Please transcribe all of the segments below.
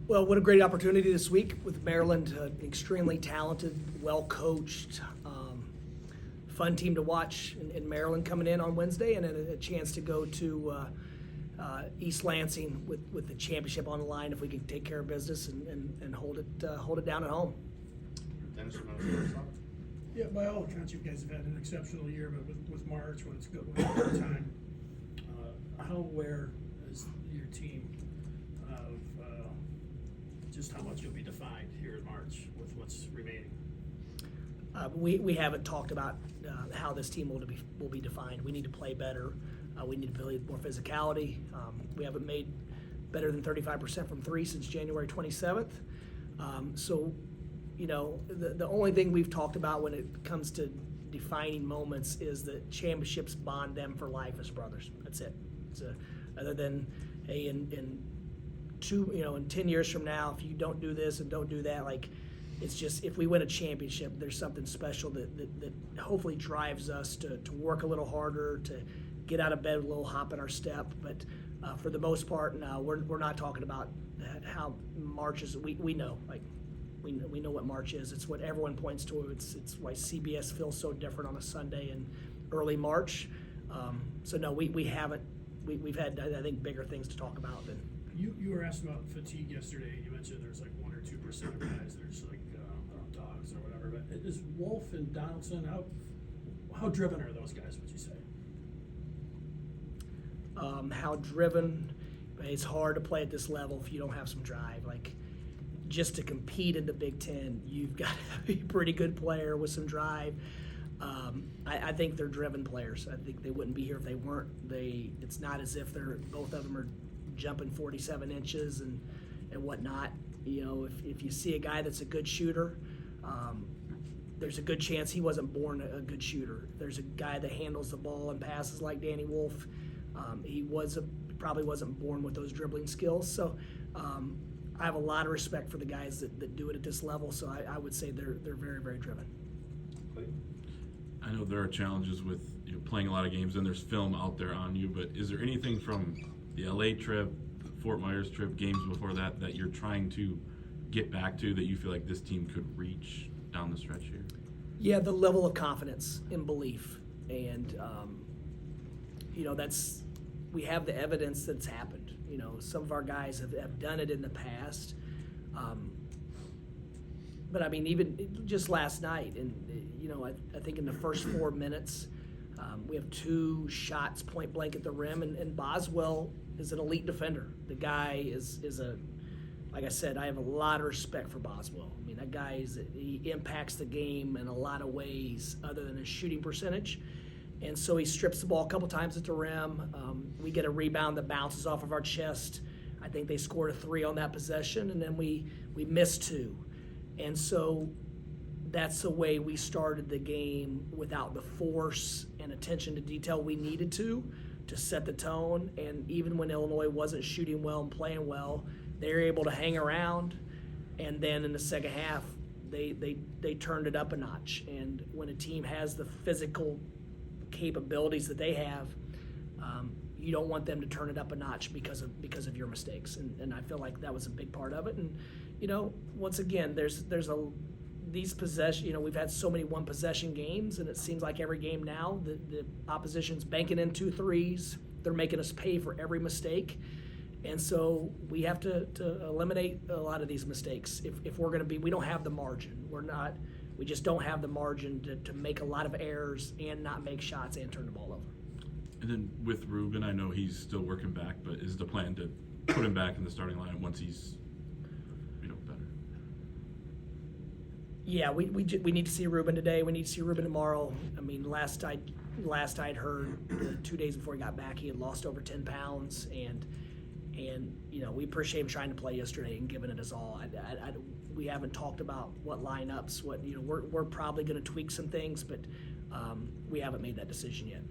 Well, what a great opportunity this week with Maryland, extremely talented, well-coached, fun team to watch in Maryland coming in on Wednesday, and then a chance to go to East Lansing with the championship on the line if we can take care of business and hold it down at home. Dennis, you want to start us off? Yeah, by all accounts, you guys have had an exceptional year, but with March, when it's good, when it's good time, how aware is your team of just how much you'll be defined here in March with what's remaining? We haven't talked about how this team will be defined. We need to play better. We need to play more physicality. We haven't made better than 35% from three since January 27th. So, you know, the only thing we've talked about when it comes to defining moments is that championships bond them for life as brothers. That's it. Other than, hey, in 10 years from now, if you don't do this and don't do that, like, it's just, if we win a championship, there's something special that hopefully drives us to work a little harder, to get out of bed with a little hop in our step. But for the most part, no, we're not talking about how March is. We know, like, we know what March is. It's what everyone points to. It's why CBS feels so different on a Sunday in early March. So no, we haven't. We've had, I think, bigger things to talk about than. You were asked about fatigue yesterday. You mentioned there's like 1 or 2% of guys that are just like dogs or whatever. But is Wolf and Donaldson, how driven are those guys, would you say? How driven? It's hard to play at this level if you don't have some drive. Like, just to compete in the Big Ten, you've got to be a pretty good player with some drive. I think they're driven players. I think they wouldn't be here if they weren't. It's not as if both of them are jumping 47 inches and whatnot. You know, if you see a guy that's a good shooter, there's a good chance he wasn't born a good shooter. There's a guy that handles the ball and passes like Danny Wolf. He probably wasn't born with those dribbling skills. So I have a lot of respect for the guys that do it at this level. So I would say they're very, very driven. I know there are challenges with playing a lot of games, and there's film out there on you, but is there anything from the LA trip, the Fort Myers trip, games before that you're trying to get back to that you feel like this team could reach down the stretch here? Yeah, the level of confidence and belief. And, we have the evidence that it's happened. Some of our guys have done it in the past. But I mean, even just last night, and I think in the first 4 minutes, we have 2 shots point blank at the rim, and Boswell is an elite defender. The guy is like I said, I have a lot of respect for Boswell. I mean, that guy he impacts the game in a lot of ways other than his shooting percentage. And so he strips the ball a couple times at the rim. We get a rebound that bounces off of our chest. I think they scored a 3 on that possession, and then we missed 2. And so that's the way we started the game without the force and attention to detail we needed to set the tone. And even when Illinois wasn't shooting well and playing well, they were able to hang around. And then in the second half, they turned it up a notch. And when a team has the physical capabilities that they have, you don't want them to turn it up a notch because of your mistakes. And I feel like that was a big part of it. And once again, there's these possession. We've had so many one possession games, and it seems like every game now the opposition's banking in 2 threes. They're making us pay for every mistake, and so we have to eliminate a lot of these mistakes. If we're going to be, we don't have the margin. We just don't have the margin to make a lot of errors and not make shots and turn the ball over. And then with Ruben, I know he's still working back, but is the plan to put him back in the starting lineup once he's better? Yeah, we need to see Ruben today. We need to see Ruben tomorrow. I mean, last I'd heard 2 days before he got back, he had lost over 10 pounds, and we appreciate him trying to play yesterday and giving it his all. We haven't talked about what lineups. We're probably going to tweak some things, but we haven't made that decision yet.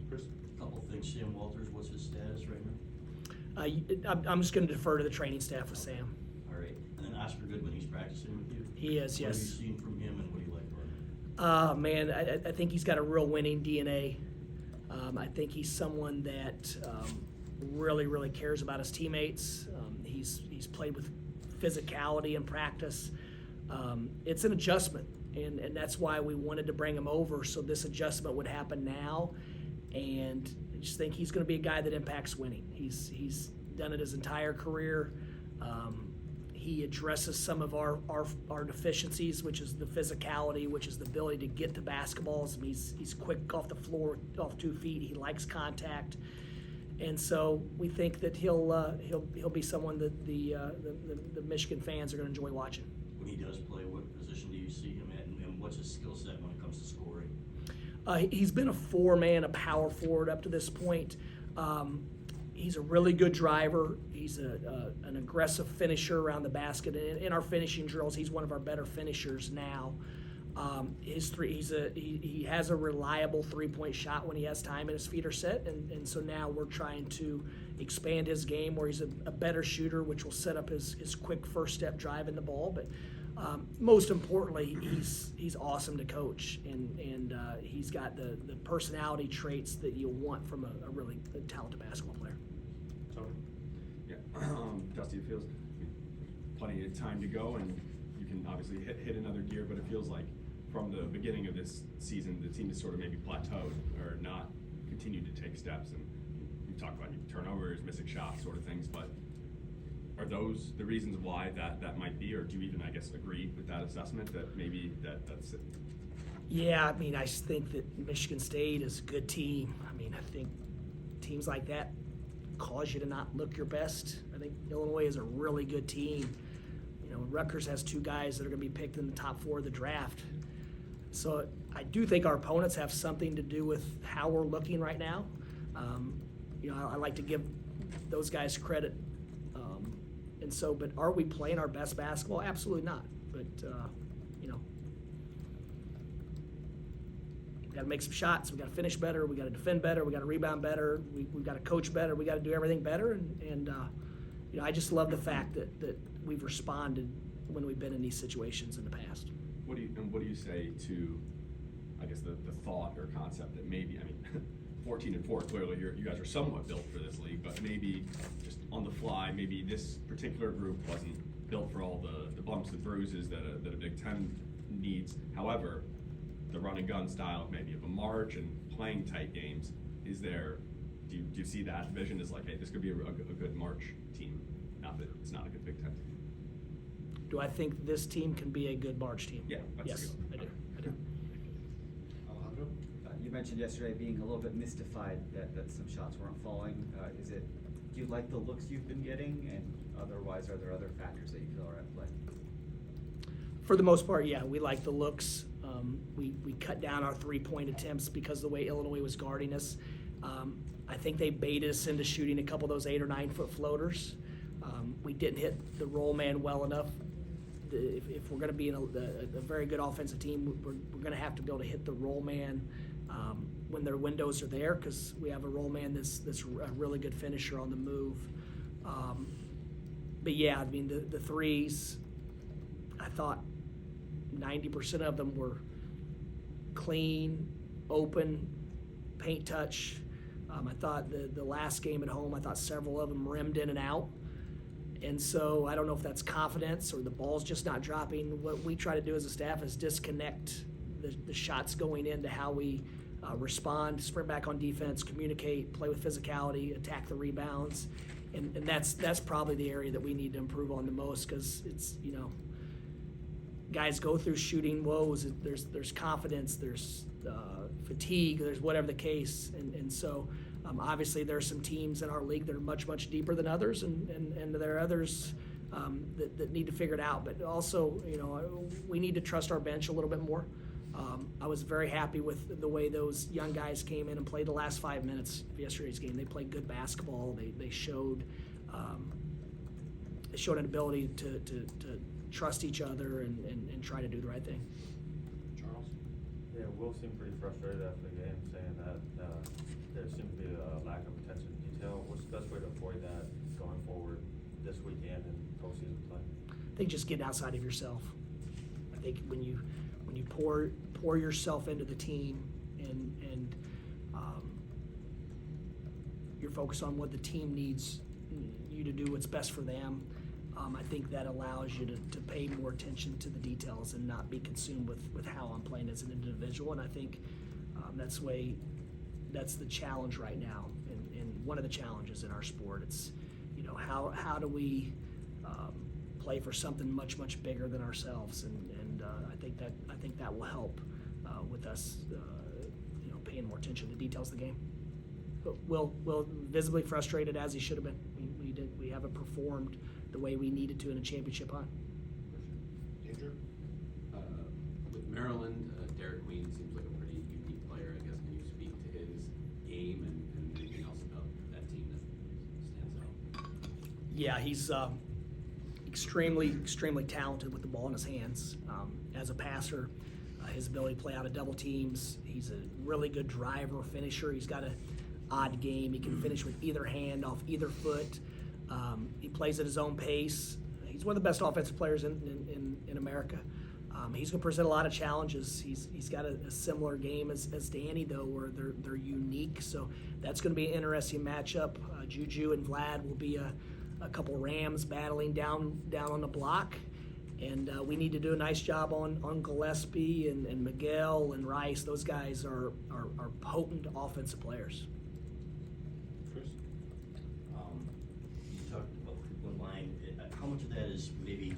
Chris? A couple of things. Sam Walters, what's his status right now? I'm just going to defer to the training staff with Sam. All right. And then Oscar Goodman, he's practicing with you? He is, yes. What have you seen from him, and what do you like about him? Man, I think he's got a real winning DNA. I think he's someone that really, really cares about his teammates. He's played with physicality in practice. It's an adjustment, and that's why we wanted to bring him over, so this adjustment would happen now. And I just think he's going to be a guy that impacts winning. He's done it his entire career. He addresses some of our deficiencies, which is the physicality, which is the ability to get to basketballs. I mean, he's quick off the floor, off 2 feet. He likes contact, and so we think that he'll be someone that the Michigan fans are going to enjoy watching. When he does play, what position do you see him at, and what's his skill set when it comes to scoring? He's been a 4-man, a power forward up to this point. He's a really good driver. He's an aggressive finisher around the basket. In our finishing drills, he's one of our better finishers now. He has a reliable 3-point shot when he has time and his feet are set, and so now we're trying to expand his game where he's a better shooter, which will set up his quick first step drive in the ball. But most importantly, he's awesome to coach, and he's got the personality traits that you want from a really talented basketball player. Tony? Yeah, Dusty, it feels plenty of time to go, and you can obviously hit another gear, but it feels like from the beginning of this season, the team has sort of maybe plateaued or not continued to take steps. And you talk about turnovers, missing shots, sort of things, but are those the reasons why that might be, or do you even, I guess, agree with that assessment that maybe that's it? Yeah, I mean, I think that Michigan State is a good team. I mean, I think teams like that cause you to not look your best. I think Illinois is a really good team. You know, Rutgers has 2 guys that are going to be picked in the top 4 of the draft. So I do think our opponents have something to do with how we're looking right now. You know, I like to give those guys credit. And so, but are we playing our best basketball? Absolutely not. But, you know, we got to make some shots. We got to finish better. We got to defend better. We got to rebound better. We've got to coach better. We got to do everything better. And you know, I just love the fact that we've responded when we've been in these situations in the past. What do you say to, I guess, the thought or concept that maybe, I mean, 14-4, clearly you guys are somewhat built for this league, but maybe just on the fly, maybe this particular group wasn't built for all the bumps and bruises that a Big Ten needs. However, the run and gun style maybe of a March and playing tight games, is there, do you see that vision as like, hey, this could be a good March team, not that it's not a good Big Ten team? Do I think this team can be a good March team? Yeah, that's yes, the goal. I do. Alejandro? You mentioned yesterday being a little bit mystified that some shots weren't falling. Do you like the looks you've been getting, and otherwise are there other factors that you feel are at play? For the most part, yeah, we like the looks. We cut down our 3-point attempts because of the way Illinois was guarding us. I think they baited us into shooting a couple of those 8 or 9 foot floaters. We didn't hit the roll man well enough. If we're going to be in a very good offensive team, we're going to have to be able to hit the roll man when their windows are there, because we have a roll man that's a really good finisher on the move. But yeah, I mean, the threes, I thought 90% of them were clean, open, paint touch. I thought the last game at home, I thought several of them rimmed in and out. And so I don't know if that's confidence or the ball's just not dropping. What we try to do as a staff is disconnect the shots going into how we respond, sprint back on defense, communicate, play with physicality, attack the rebounds. And that's probably the area that we need to improve on the most, because it's, you know, guys go through shooting woes. There's confidence, there's fatigue, there's whatever the case. And so obviously there are some teams in our league that are much, much deeper than others, and there are others that need to figure it out. But also, you know, we need to trust our bench a little bit more. I was very happy with the way those young guys came in and played the last 5 minutes of yesterday's game. They played good basketball. They showed an ability to trust each other and try to do the right thing. Charles? Yeah, Will seemed pretty frustrated after the game, saying that there seemed to be a lack of attention to detail. What's the best way to avoid that going forward this weekend and postseason play? I think just getting outside of yourself. I think when you pour yourself into the team and you're focused on what the team needs you to do what's best for them, I think that allows you to pay more attention to the details and not be consumed with how I'm playing as an individual. And I think that's the challenge right now, and one of the challenges in our sport. It's, how do we play for something much, much bigger than ourselves, and I think that will help with us, paying more attention to the details of the game. But Will visibly frustrated, as he should have been. We haven't performed the way we needed to in a championship hunt. Andrew? With Maryland, Derek Queen seems like a pretty unique player. I guess, can you speak to his game and anything else about that team that stands out? Yeah, he's extremely talented with the ball in his hands. As a passer, his ability to play out of double teams. He's a really good driver, finisher. He's got an odd game. He can finish with either hand, off either foot. He plays at his own pace. He's one of the best offensive players in America. He's going to present a lot of challenges. He's got a similar game as Danny, though, where they're unique. So that's going to be an interesting matchup. Juju and Vlad will be a couple Rams battling down on the block. And we need to do a nice job on Gillespie and Miguel and Rice. Those guys are potent offensive players. Chris? You talked about one line. How much of that is maybe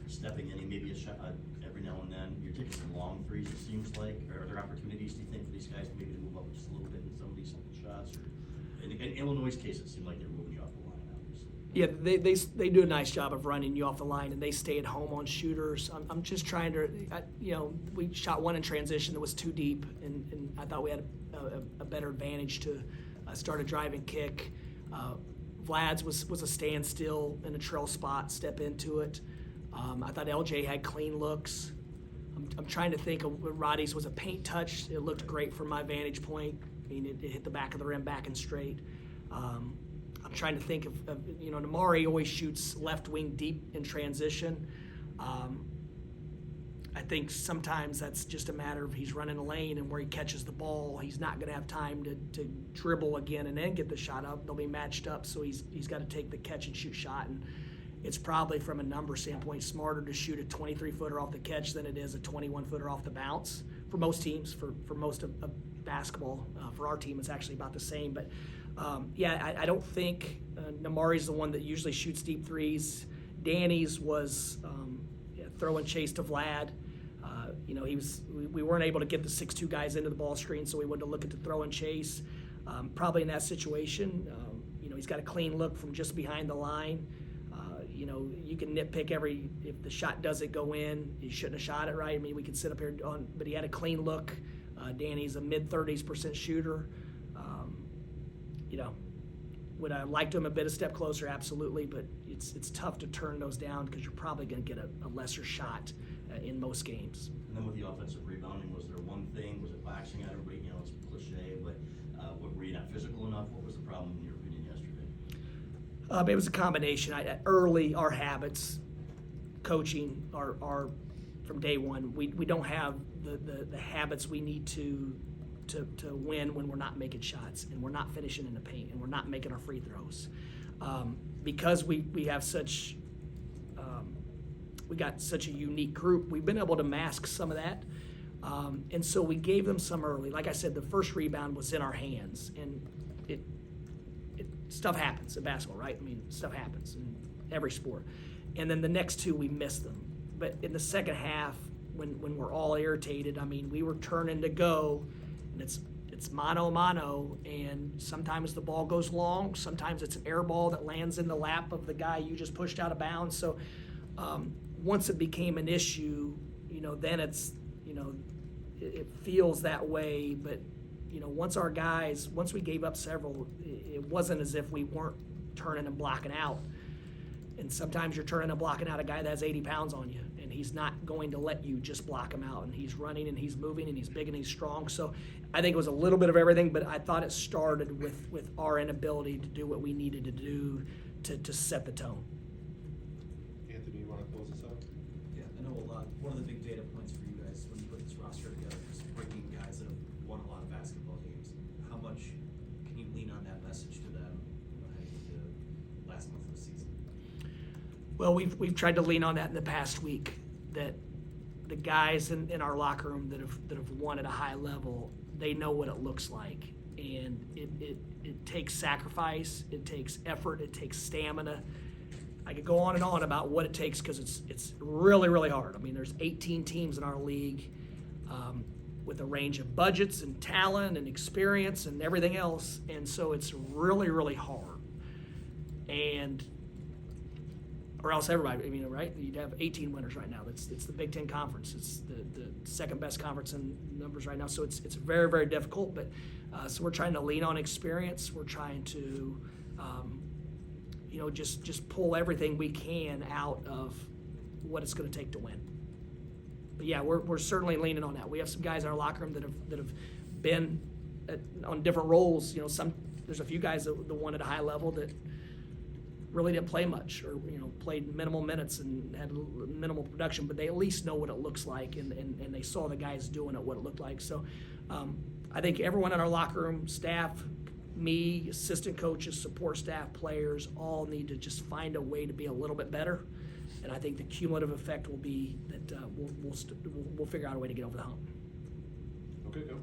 stepping in and maybe a shot every now and then? You're taking some long threes, it seems like. Are there opportunities, do you think, for these guys maybe to move up just a little bit in some of these shots? Or, in Illinois' case, it seemed like they were moving you off the line, obviously. Yeah, they do a nice job of running you off the line, and they stay at home on shooters. I'm just trying to, we shot one in transition that was too deep, and I thought we had a better advantage to start a driving kick. Vlad's was a standstill in a trail spot, step into it. I thought LJ had clean looks. I'm trying to think of Roddy's was a paint touch. It looked great from my vantage point. I mean, it hit the back of the rim back and straight. I'm trying to think of Namari always shoots left wing deep in transition. I think sometimes that's just a matter of he's running a lane, and where he catches the ball, he's not going to have time to dribble again and then get the shot up. They'll be matched up, so he's got to take the catch and shoot shot. And it's probably, from a number standpoint, smarter to shoot a 23-footer off the catch than it is a 21-footer off the bounce. For most teams, for most of basketball, for our team, it's actually about the same. But I don't think Namari's the one that usually shoots deep threes. Danny's was throw and chase to Vlad. We weren't able to get the 6'2" guys into the ball screen, so we wanted to look at the throw and chase. Probably in that situation, he's got a clean look from just behind the line. You can nitpick if the shot doesn't go in, he shouldn't have shot it right. I mean, we could sit up here but he had a clean look. Danny's a mid-30s% shooter. Would I like to him a step closer? Absolutely, but it's tough to turn those down because you're probably going to get a lesser shot in most games. And then with the offensive rebounding, was there one thing? Was it boxing out of rate? It's cliche, but were you not physical enough? What was the problem in your opinion yesterday? It was a combination. Early, our habits, coaching, are from day one. We don't have the habits we need to win when we're not making shots and we're not finishing in the paint and we're not making our free throws. Because we have such we got such a unique group, we've been able to mask some of that. And so we gave them some early. Like I said, the first rebound was in our hands, and stuff happens in basketball, right? I mean, stuff happens in every sport. And then the next two, we missed them. But in the second half, when we're all irritated, I mean, we were turning to go, and it's mano, and sometimes the ball goes long, sometimes it's an air ball that lands in the lap of the guy you just pushed out of bounds. So once it became an issue, then it's, it feels that way. But, once we gave up several, it wasn't as if we weren't turning and blocking out. And sometimes you're turning and blocking out a guy that has 80 pounds on you, and he's not going to let you just block him out. And he's running and he's moving and he's big and he's strong. So I think it was a little bit of everything, but I thought it started with our inability to do what we needed to do to set the tone. Anthony, you want to close this out? Yeah, I know one of the big data points for you guys when you put this roster together is bringing guys that have won a lot of basketball games. How much can you lean on that message to them heading into last month of the season? Well, we've tried to lean on that in the past week, that the guys in our locker room that have won at a high level, they know what it looks like. And it takes sacrifice, it takes effort, it takes stamina. I could go on and on about what it takes because it's really, really hard. I mean, there's 18 teams in our league with a range of budgets and talent and experience and everything else. And so it's really, really hard. Or else everybody, I mean, right? You'd have 18 winners right now. It's the Big Ten Conference. It's the second best conference in numbers right now. So it's very, very difficult. But so we're trying to lean on experience. We're trying to, just pull everything we can out of what it's going to take to win. But yeah, we're certainly leaning on that. We have some guys in our locker room that have been on different roles. There's a few guys that won at a high level that really didn't play much, or played minimal minutes and had minimal production, but they at least know what it looks like, and they saw the guys doing it, what it looked like. So I think everyone in our locker room, staff, me, assistant coaches, support staff, players, all need to just find a way to be a little bit better. And I think the cumulative effect will be that we'll figure out a way to get over the hump. Okay, go.